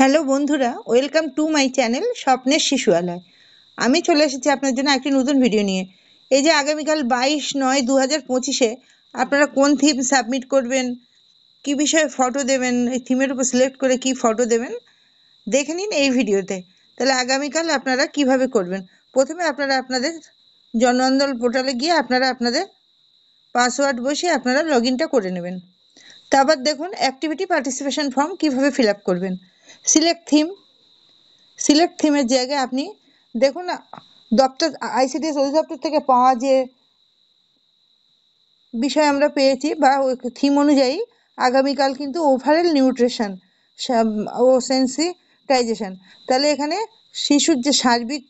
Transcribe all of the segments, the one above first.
Hello বন্ধুরা, welcome to my channel স্বপ্নের শিশুয়ালয়। আমি চলে এসেছি আপনার জন্য একটি নতুন ভিডিও নিয়ে। এই যে আগামীকাল 22/9/2025-এ আপনারা কোন থিম সাবমিট করবেন, কি বিষয়ে ফটো দেবেন, এই থিমের উপর সিলেক্ট করে কি ফটো দেবেন দেখে নিন এই ভিডিওতে। তাহলে আগামীকাল আপনারা কিভাবে করবেন। প্রথমে আপনারা আপনাদের জন আন্দোলন পোর্টালে গিয়ে আপনারা আপনাদের পাসওয়ার্ড বসিয়ে আপনারা লগ ইনটা করে নেবেন। তারপর দেখুন অ্যাক্টিভিটি পার্টিসিপেশন ফর্ম কিভাবে ফিল আপ করবেন। সিলেক্ট থিমের জায়গায় আপনি দেখুন দপ্তর আইসিডিএস অধিদপ্তর থেকে পাওয়া যে বিষয় আমরা পেয়েছি বা ওই থিম অনুযায়ী আগামীকাল কিন্তু ওভারঅল নিউট্রিশন ও সেন্সিটাইজেশন। তাহলে এখানে শিশুর যে সার্বিক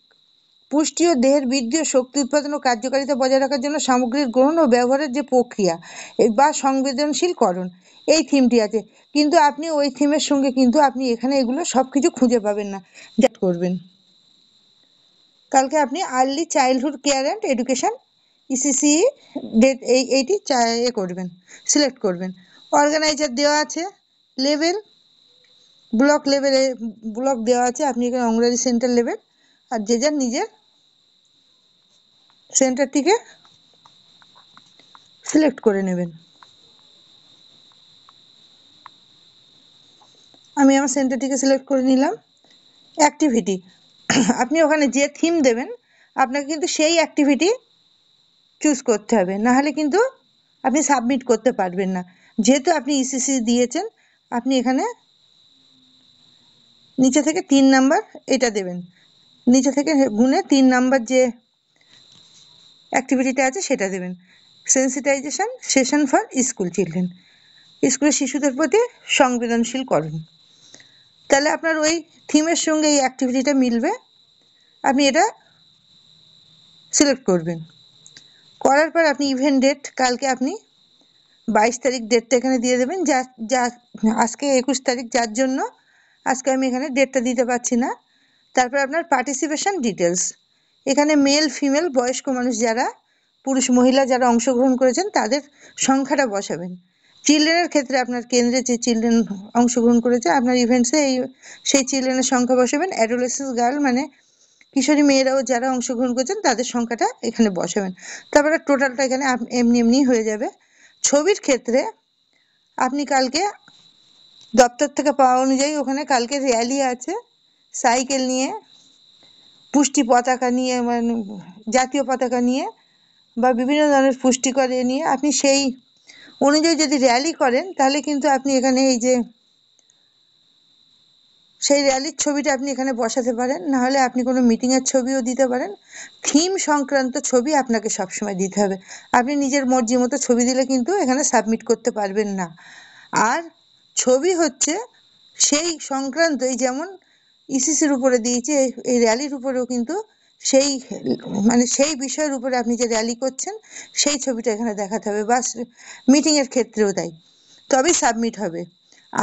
পুষ্টি ও দেহের বৃদ্ধি ও শক্তি উৎপাদন ও কার্যকারিতা বজায় রাখার জন্য সামগ্রীর গ্রহণ ও ব্যবহারের যে প্রক্রিয়া বা সংবেদনশীলকরণ, এই থিমটি আছে। কিন্তু আপনি ওই থিমের সঙ্গে কিন্তু আপনি এখানে এগুলো সব কিছু খুঁজে পাবেন না। যা করবেন, কালকে আপনি early childhood care and education ECC date eighty করবেন, সিলেক্ট করবেন। অর্গানাইজার দেওয়া আছে, লেভেল ব্লক দেওয়া আছে, আপনি এখানে অঙ্গনওয়াড়ি সেন্টার লেভেল আর যে যার নিজের সেন্টারটিকে সিলেক্ট করে নেবেন। আমি আমার সেন্টারটিকে সিলেক্ট করে নিলাম। অ্যাক্টিভিটি, আপনি ওখানে যে থিম দেবেন আপনাকে কিন্তু সেই অ্যাক্টিভিটি চুজ করতে হবে, নাহলে কিন্তু আপনি সাবমিট করতে পারবেন না। যেহেতু আপনি ইসিসি দিয়েছেন, আপনি এখানে নিচে থেকে 3 নাম্বার এটা দেবেন, নিচে থেকে গুনে 3 নাম্বার যে অ্যাক্টিভিটিটা আছে সেটা দেবেন। Sensitisation session for school children, স্কুলের শিশুদের প্রতি সংবেদনশীল করুন। তাহলে আপনার ওই থিমের সঙ্গে এই অ্যাক্টিভিটিটা মিলবে, আপনি এটা সিলেক্ট করবেন। করার পর আপনি ইভেন্ট ডেট, কালকে আপনি 22 তারিখ ডেটটা এখানে দিয়ে দেবেন। যা যা আজকে 21 তারিখ, যার জন্য আজকে আমি এখানে ডেটটা দিতে পারছি না। তারপর আপনার পার্টিসিপেশন ডিটেলস, এখানে মেল ফিমেল বয়স্ক মানুষ যারা, পুরুষ মহিলা যারা অংশগ্রহণ করেছেন তাদের সংখ্যাটা বসাবেন। চিলড্রেনের ক্ষেত্রে আপনার কেন্দ্রে যে চিলড্রেন অংশগ্রহণ করেছে আপনার ইভেন্টসে সেই চিলড্রেনের সংখ্যা বসাবেন। অ্যাডোলেসেন্স গার্ল মানে কিশোরী মেয়েরাও যারা অংশগ্রহণ করেছেন তাদের সংখ্যাটা এখানে বসাবেন। তারপরে টোটালটা এখানে এমনি এমনি হয়ে যাবে। ছবির ক্ষেত্রে আপনি কালকে দপ্তর থেকে পাওয়া অনুযায়ী ওখানে কালকে র্যালি আছে, সাইকেল নিয়ে, পুষ্টি পতাকা নিয়ে, মানে জাতীয় পতাকা নিয়ে বা বিভিন্ন ধরনের পুষ্টিকর নিয়ে আপনি সেই অনুযায়ী যদি র্যালি করেন তাহলে কিন্তু আপনি এখানে এই যে সেই র্যালির ছবিটা আপনি এখানে বসাতে পারেন, নাহলে আপনি কোনো মিটিংয়ের ছবিও দিতে পারেন। থিম সংক্রান্ত ছবি আপনাকে সবসময় দিতে হবে। আপনি নিজের মর্জি মতো ছবি দিলে কিন্তু এখানে সাবমিট করতে পারবেন না। আর ছবি হচ্ছে সেই সংক্রান্ত, এই যেমন ইসিসির উপরে দিয়েছি, এই র্যালির উপরেও কিন্তু সেই মানে সেই বিষয়ের উপরে আপনি যে র্যালি করছেন সেই ছবিটা এখানে দেখাতে হবে, বা মিটিংয়ের ক্ষেত্রেও তাই, তবেই সাবমিট হবে।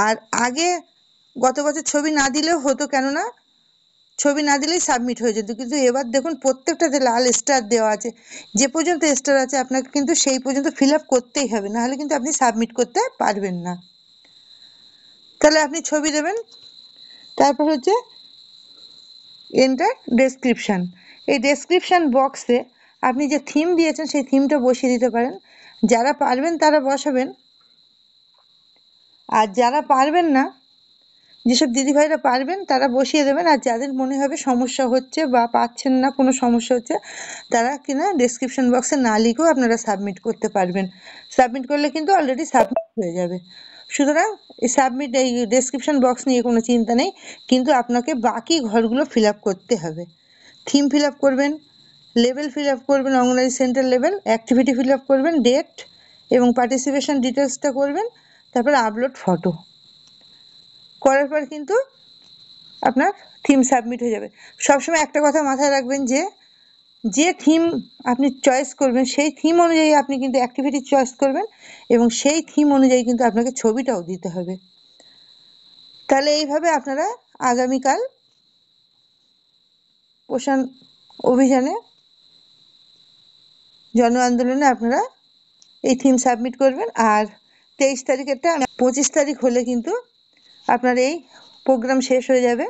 আর আগে গত বছর ছবি না দিলেও হতো, কেননা ছবি না দিলেই সাবমিট হয়ে যেত, কিন্তু এবার দেখুন প্রত্যেকটাতে লাল স্টার দেওয়া আছে। যে পর্যন্ত স্টার আছে আপনাকে কিন্তু সেই পর্যন্ত ফিল আপ করতেই হবে, নাহলে কিন্তু আপনি সাবমিট করতে পারবেন না। তাহলে আপনি ছবি দেবেন। তারপর হচ্ছে এন্টার ডেসক্রিপশান, এই ডেসক্রিপশান বক্সে আপনি যে থিম দিয়েছেন সেই থিমটা বসিয়ে দিতে পারেন। যারা পারবেন তারা বসাবেন, আর যারা পারবেন না, যেসব দিদিভাইরা পারবেন তারা বসিয়ে দেবেন। আর যাদের মনে হবে সমস্যা হচ্ছে বা পাচ্ছেন না, কোনো সমস্যা হচ্ছে, তারা কিনা ডেসক্রিপশন বক্সে না লিখেও আপনারা সাবমিট করতে পারবেন। সাবমিট করলে কিন্তু অলরেডি সাবমিট হয়ে যাবে। সুতরাং এই ডেসক্রিপশন বক্স নিয়ে কোনো চিন্তা নেই, কিন্তু আপনাকে বাকি ঘরগুলো ফিল আপ করতে হবে। থিম ফিল আপ করবেন, লেভেল ফিল আপ করবেন, anganwadi centre level, activity fill up করবেন, ডেট এবং পার্টিসিপেশন ডিটেলসটা করবেন, তারপর আপলোড ফটো করার পর কিন্তু আপনার থিম সাবমিট হয়ে যাবে। সবসময় একটা কথা মাথায় রাখবেন যে যে থিম আপনি চয়েস করবেন সেই থিম অনুযায়ী আপনি কিন্তু অ্যাক্টিভিটি চয়েস করবেন, এবং সেই থিম অনুযায়ী কিন্তু আপনাকে ছবিটাও দিতে হবে। তাহলে এইভাবে আপনারা আগামীকাল পোষণ অভিযানে, জন আন্দোলনে আপনারা এই থিম সাবমিট করবেন। আর 23 তারিখেরটা, 25 তারিখ হলে কিন্তু আপনার এই প্রোগ্রাম শেষ হয়ে যাবে,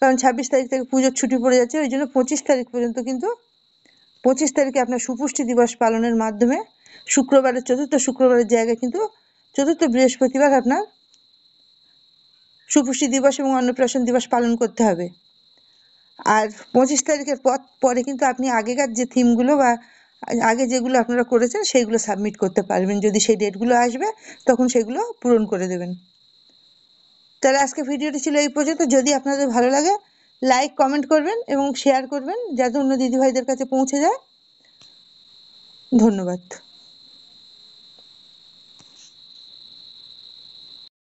কারণ 26 তারিখ থেকে পুজোর ছুটি পড়ে যাচ্ছে। ওই জন্য 25 তারিখ পর্যন্ত কিন্তু 25 তারিখে আপনার সুপুষ্টি দিবস পালনের মাধ্যমে শুক্রবারের, চতুর্থ শুক্রবারের জায়গায় কিন্তু চতুর্থ বৃহস্পতিবার আপনার সুপুষ্টি দিবস এবং অন্নপ্রাশন দিবস পালন করতে হবে। আর 25 তারিখের পরে কিন্তু আপনি আগেকার যে থিমগুলো বা আগে যেগুলো আপনারা করেছেন সেইগুলো সাবমিট করতে পারবেন। যদি সেই ডেটগুলো আসবে তখন সেগুলো পূরণ করে দেবেন। তাহলে আজকে ভিডিওটি ছিল এই পর্যন্ত। যদি আপনাদের ভালো লাগে লাইক কমেন্ট করবেন এবং শেয়ার করবেন যাতে অন্য দিদিভাইদের কাছে পৌঁছে যায়। ধন্যবাদ।